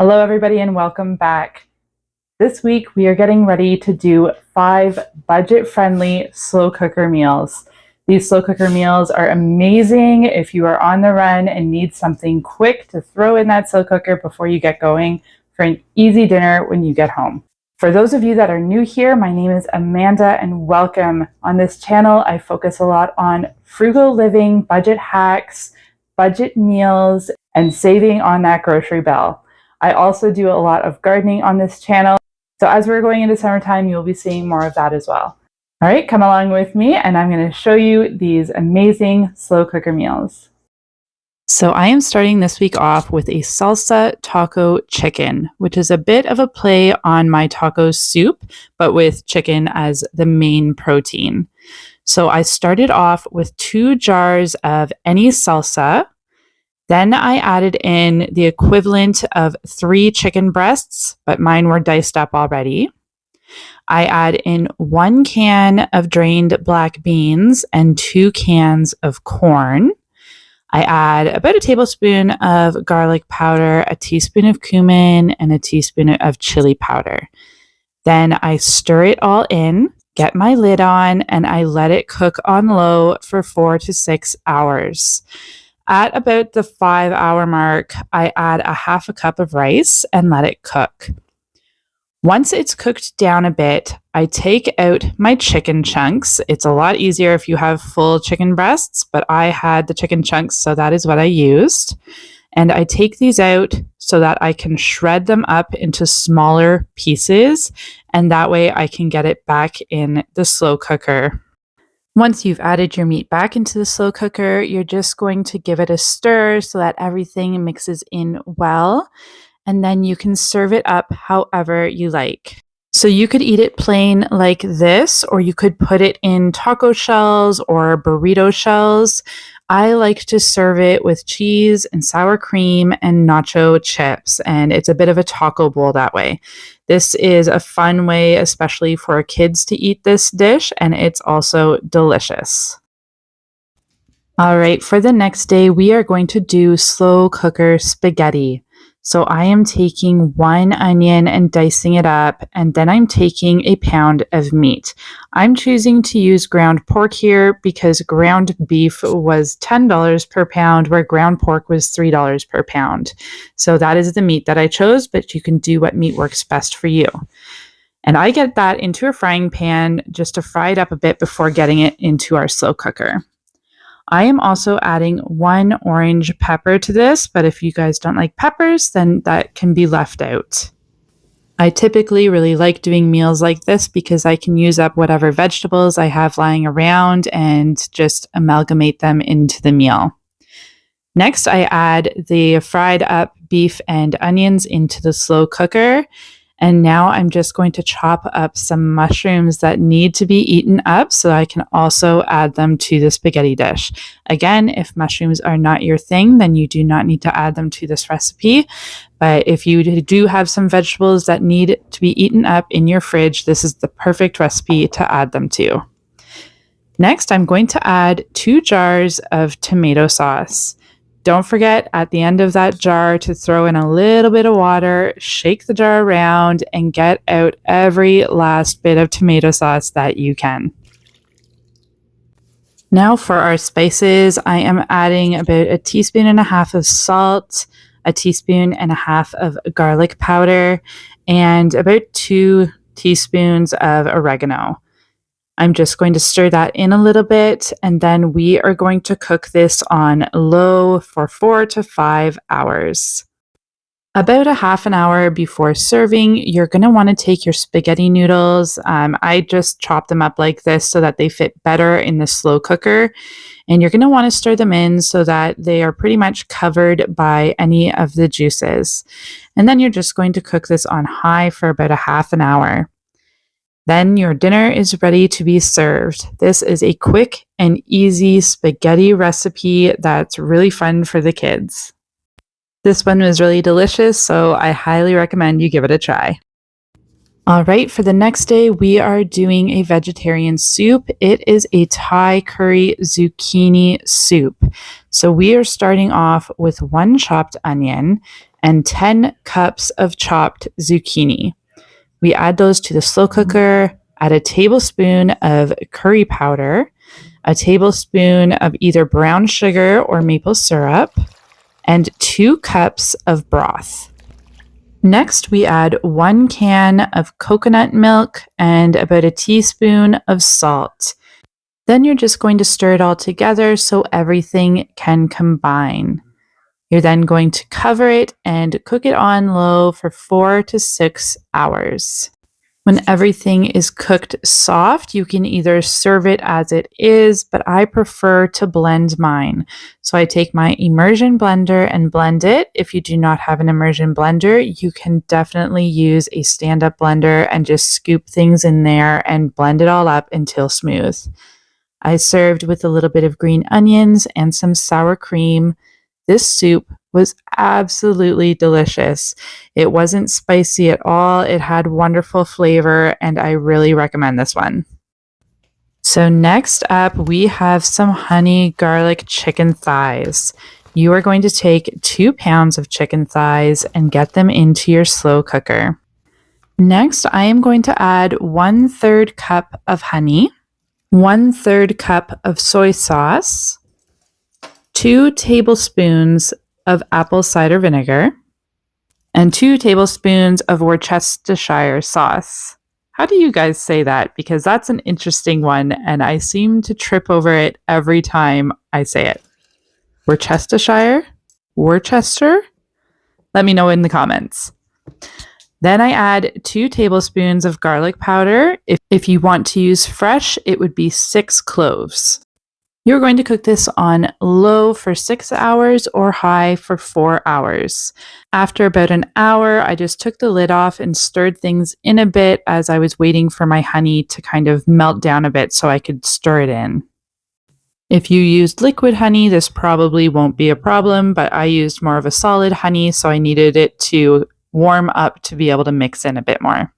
Hello, everybody, and welcome back. This week, we are getting ready to do 5 budget-friendly slow cooker meals. These slow cooker meals are amazing if you are on the run and need something quick to throw in that slow cooker before you get going for an easy dinner when you get home. For those of you that are new here, my name is Amanda and welcome. On this channel, I focus a lot on frugal living, budget hacks, budget meals, and saving on that grocery bill. I also do a lot of gardening on this channel. So as we're going into summertime, you'll be seeing more of that as well. All right, come along with me and I'm going to show you these amazing slow cooker meals. So I am starting this week off with a salsa taco chicken, which is a bit of a play on my taco soup, but with chicken as the main protein. So I started off with 2 jars of any salsa. Then I added in the equivalent of 3 chicken breasts, but mine were diced up already. I add in 1 can of drained black beans and 2 cans of corn. I add about a tablespoon of garlic powder, a teaspoon of cumin, and a teaspoon of chili powder. Then I stir it all in, get my lid on, and I let it cook on low for 4 to 6 hours. At about the 5-hour mark, I add a half a cup of rice and let it cook. Once it's cooked down a bit, I take out my chicken chunks. It's a lot easier if you have full chicken breasts, but I had the chicken chunks, so that is what I used. And I take these out so that I can shred them up into smaller pieces, and that way I can get it back in the slow cooker. Once you've added your meat back into the slow cooker, you're just going to give it a stir so that everything mixes in well, and then you can serve it up however you like. So you could eat it plain like this, or you could put it in taco shells or burrito shells. I like to serve it with cheese and sour cream and nacho chips, and it's a bit of a taco bowl that way. This is a fun way, especially for kids, to eat this dish, and it's also delicious. All right, for the next day, we are going to do slow cooker spaghetti. So I am taking 1 onion and dicing it up, and then I'm taking a pound of meat. I'm choosing to use ground pork here because ground beef was $10 per pound, where ground pork was $3 per pound. So that is the meat that I chose, but you can do what meat works best for you. And I get that into a frying pan just to fry it up a bit before getting it into our slow cooker. I am also adding 1 orange pepper to this, but if you guys don't like peppers, then that can be left out. I typically really like doing meals like this because I can use up whatever vegetables I have lying around and just amalgamate them into the meal. Next, I add the fried up beef and onions into the slow cooker. And now I'm just going to chop up some mushrooms that need to be eaten up so I can also add them to the spaghetti dish. Again, if mushrooms are not your thing, then you do not need to add them to this recipe. But if you do have some vegetables that need to be eaten up in your fridge, this is the perfect recipe to add them to. Next, I'm going to add 2 jars of tomato sauce. Don't forget at the end of that jar to throw in a little bit of water, shake the jar around, and get out every last bit of tomato sauce that you can. Now for our spices, I am adding about 1.5 teaspoons of salt, 1.5 teaspoons of garlic powder, and about 2 teaspoons of oregano. I'm just going to stir that in a little bit, and then we are going to cook this on low for 4 to 5 hours. About a half an hour before serving, you're going to want to take your spaghetti noodles. I just chop them up like this so that they fit better in the slow cooker. And you're going to want to stir them in so that they are pretty much covered by any of the juices. And then you're just going to cook this on high for about a half an hour. Then your dinner is ready to be served. This is a quick and easy spaghetti recipe that's really fun for the kids. This one was really delicious, so I highly recommend you give it a try. All right, for the next day, we are doing a vegetarian soup. It is a Thai curry zucchini soup. So we are starting off with 1 chopped onion, and 10 cups of chopped zucchini. We add those to the slow cooker, add a tablespoon of curry powder, a tablespoon of either brown sugar or maple syrup, and 2 cups of broth. Next, we add 1 can of coconut milk and about a teaspoon of salt. Then you're just going to stir it all together so everything can combine. You're then going to cover it and cook it on low for 4 to 6 hours. When everything is cooked soft, you can either serve it as it is, but I prefer to blend mine. So I take my immersion blender and blend it. If you do not have an immersion blender, you can definitely use a stand-up blender and just scoop things in there and blend it all up until smooth. I served with a little bit of green onions and some sour cream. This soup was absolutely delicious. It wasn't spicy at all. It had wonderful flavor, and I really recommend this one. So next up, we have some honey garlic chicken thighs. You are going to take 2 pounds of chicken thighs and get them into your slow cooker. Next, I am going to add 1/3 cup of honey, 1/3 cup of soy sauce, 2 tablespoons of apple cider vinegar, and 2 tablespoons of Worcestershire sauce. How do you guys say that? Because that's an interesting one, and I seem to trip over it every time I say it. Worcestershire? Worcester? Let me know in the comments. Then I add 2 tablespoons of garlic powder. If you want to use fresh, it would be 6 cloves. You're going to cook this on low for 6 hours or high for 4 hours. After about an hour, I just took the lid off and stirred things in a bit as I was waiting for my honey to kind of melt down a bit so I could stir it in. If you used liquid honey, this probably won't be a problem, but I used more of a solid honey, so I needed it to warm up to be able to mix in a bit more.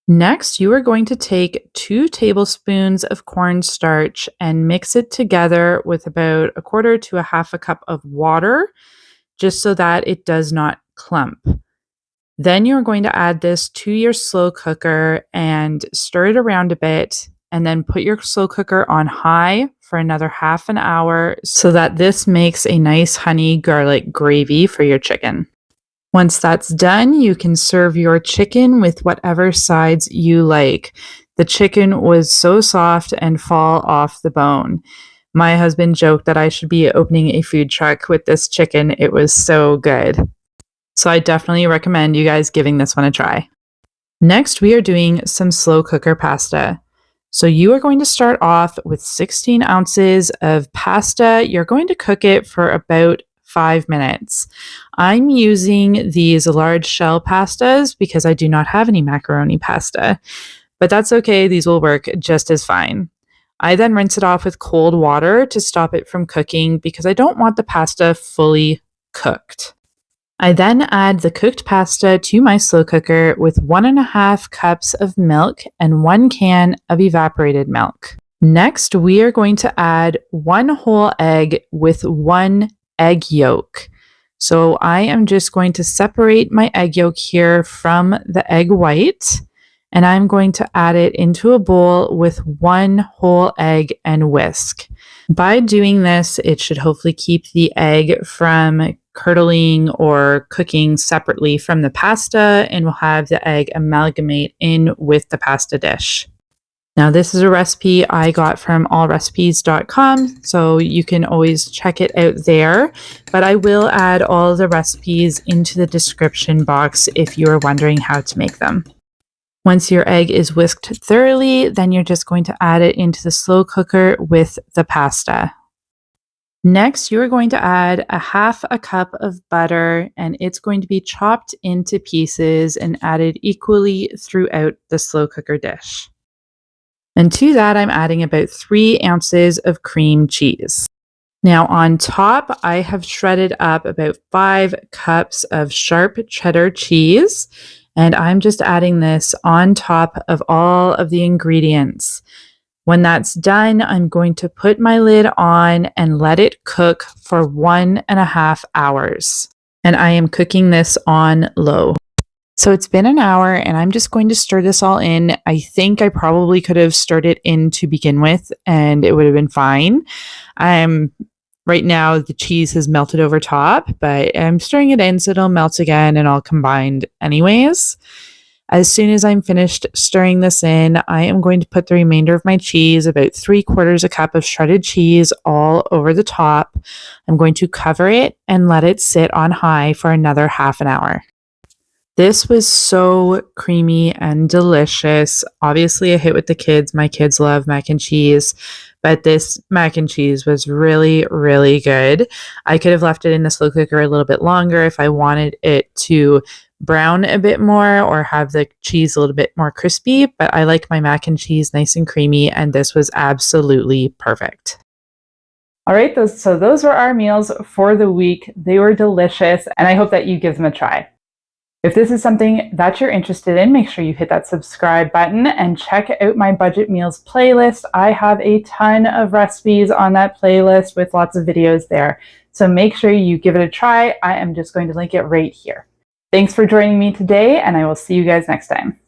Next, you are going to take 2 tablespoons of cornstarch and mix it together with about 1/4 to 1/2 cup of water, just so that it does not clump. Then you're going to add this to your slow cooker and stir it around a bit, and then put your slow cooker on high for another half an hour so that this makes a nice honey garlic gravy for your chicken. Once that's done, you can serve your chicken with whatever sides you like. The chicken was so soft and fall off the bone. My husband joked that I should be opening a food truck with this chicken. It was so good. So I definitely recommend you guys giving this one a try. Next, we are doing some slow cooker pasta. So you are going to start off with 16 ounces of pasta. You're going to cook it for about 5 minutes. I'm using these large shell pastas because I do not have any macaroni pasta, but that's okay. These will work just as fine. I then rinse it off with cold water to stop it from cooking because I don't want the pasta fully cooked. I then add the cooked pasta to my slow cooker with 1.5 cups of milk and 1 can of evaporated milk. Next, we are going to add 1 whole egg with 1 egg yolk. So I am just going to separate my egg yolk here from the egg white, and I'm going to add it into a bowl with 1 whole egg and whisk. By doing this, it should hopefully keep the egg from curdling or cooking separately from the pasta, and will have the egg amalgamate in with the pasta dish. Now, this is a recipe I got from allrecipes.com, so you can always check it out there, but I will add all of the recipes into the description box if you are wondering how to make them. Once your egg is whisked thoroughly, then you're just going to add it into the slow cooker with the pasta. Next, you're going to add 1/2 cup of butter, and it's going to be chopped into pieces and added equally throughout the slow cooker dish. And to that, I'm adding about 3 ounces of cream cheese. Now on top, I have shredded up about 5 cups of sharp cheddar cheese, and I'm just adding this on top of all of the ingredients. When that's done, I'm going to put my lid on and let it cook for 1.5 hours. and I am cooking this on low. So it's been an hour and I'm just going to stir this all in. I think I probably could have stirred it in to begin with and it would have been fine. Right now the cheese has melted over top, but I'm stirring it in so it'll melt again and all combined anyways. As soon as I'm finished stirring this in, I am going to put the remainder of my cheese, about 3/4 a cup of shredded cheese, all over the top. I'm going to cover it and let it sit on high for another half an hour. This was so creamy and delicious. Obviously a hit with the kids. My kids love mac and cheese, but this mac and cheese was really, really good. I could have left it in the slow cooker a little bit longer if I wanted it to brown a bit more or have the cheese a little bit more crispy, but I like my mac and cheese nice and creamy, and this was absolutely perfect. All right, so those were our meals for the week. They were delicious, and I hope that you give them a try. If this is something that you're interested in, make sure you hit that subscribe button and check out my budget meals playlist. I have a ton of recipes on that playlist with lots of videos there. So make sure you give it a try. I am just going to link it right here. Thanks for joining me today, and I will see you guys next time.